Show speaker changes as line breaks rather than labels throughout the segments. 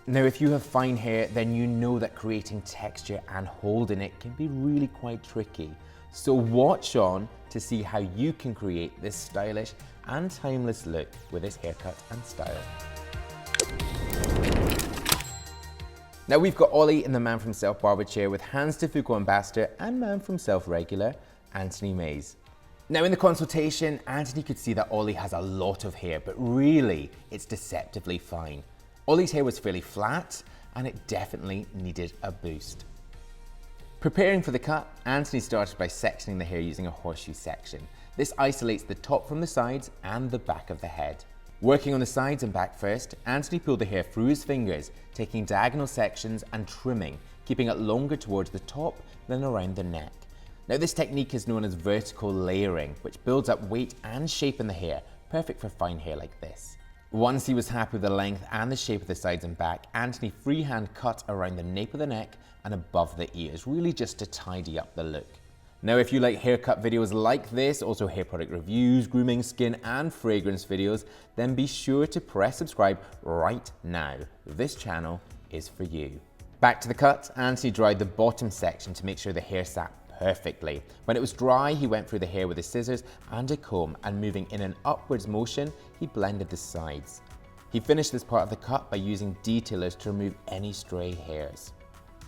Now, if you have fine hair, then you know that creating texture and holding it can be really quite tricky. So watch on to see how you can create this stylish and timeless look with this haircut and style. Now we've got Ollie in the Man from Self barber chair with Hanz to Fuko ambassador and Man from Self regular, Anthony Mays. Now in the consultation, Anthony could see that Ollie has a lot of hair, but really it's deceptively fine. Ollie's hair was fairly flat and it definitely needed a boost. Preparing for the cut, Anthony started by sectioning the hair using a horseshoe section. This isolates the top from the sides and the back of the head. Working on the sides and back first, Anthony pulled the hair through his fingers, taking diagonal sections and trimming, keeping it longer towards the top than around the neck. Now this technique is known as vertical layering, which builds up weight and shape in the hair, perfect for fine hair like this. Once he was happy with the length and the shape of the sides and back, Anthony freehand cut around the nape of the neck and above the ears, really just to tidy up the look. Now if you like haircut videos like this, also hair product reviews, grooming, skin and fragrance videos, then be sure to press subscribe right now. This channel is for you. Back to the cut, Anthony dried the bottom section to make sure the hair sat perfectly. When it was dry, he went through the hair with his scissors and a comb, and moving in an upwards motion, he blended the sides. He finished this part of the cut by using detailers to remove any stray hairs.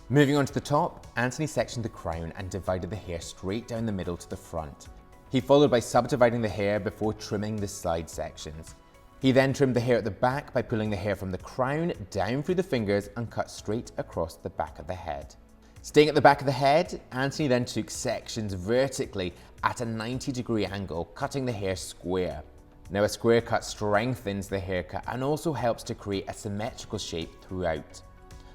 Moving on to the top, Anthony sectioned the crown and divided the hair straight down the middle to the front. He followed by subdividing the hair before trimming the side sections. He then trimmed the hair at the back by pulling the hair from the crown down through the fingers and cut straight across the back of the head. Staying at the back of the head, Anthony then took sections vertically at a 90-degree angle, cutting the hair square. Now a square cut strengthens the haircut and also helps to create a symmetrical shape throughout.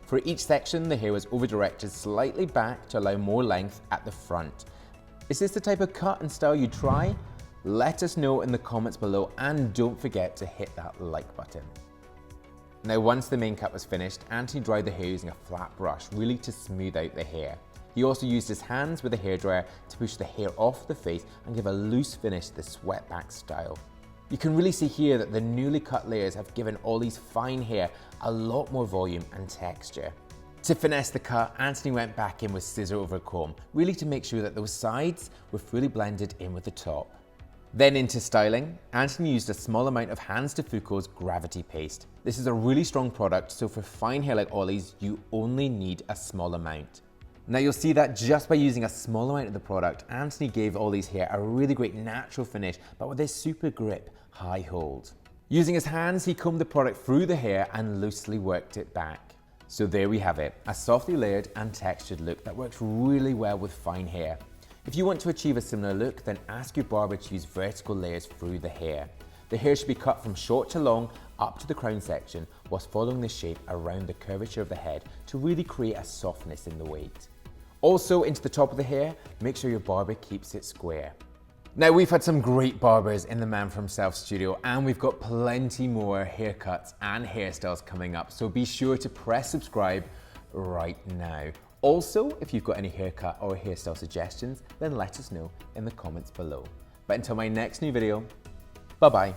For each section, the hair was over-directed slightly back to allow more length at the front. Is this the type of cut and style you try? Let us know in the comments below, and don't forget to hit that like button. Now once the main cut was finished, Anthony dried the hair using a flat brush, really to smooth out the hair. He also used his hands with a hairdryer to push the hair off the face and give a loose finish to the swept back style. You can really see here that the newly cut layers have given Ollie's fine hair a lot more volume and texture. To finesse the cut, Anthony went back in with scissor over comb, really to make sure that those sides were fully blended in with the top. Then into styling, Anthony used a small amount of Hanz to Fuko's Gravity Paste. This is a really strong product, so for fine hair like Ollie's, you only need a small amount. Now you'll see that just by using a small amount of the product, Anthony gave Ollie's hair a really great natural finish, but with this super grip, high hold. Using his hands, he combed the product through the hair and loosely worked it back. So there we have it, a softly layered and textured look that works really well with fine hair. If you want to achieve a similar look, then ask your barber to use vertical layers through the hair. The hair should be cut from short to long up to the crown section, whilst following the shape around the curvature of the head to really create a softness in the weight. Also into the top of the hair, make sure your barber keeps it square. Now we've had some great barbers in the Man from Self studio, and we've got plenty more haircuts and hairstyles coming up, so be sure to press subscribe right now. Also, if you've got any haircut or hairstyle suggestions, then let us know in the comments below. But until my next new video, bye bye.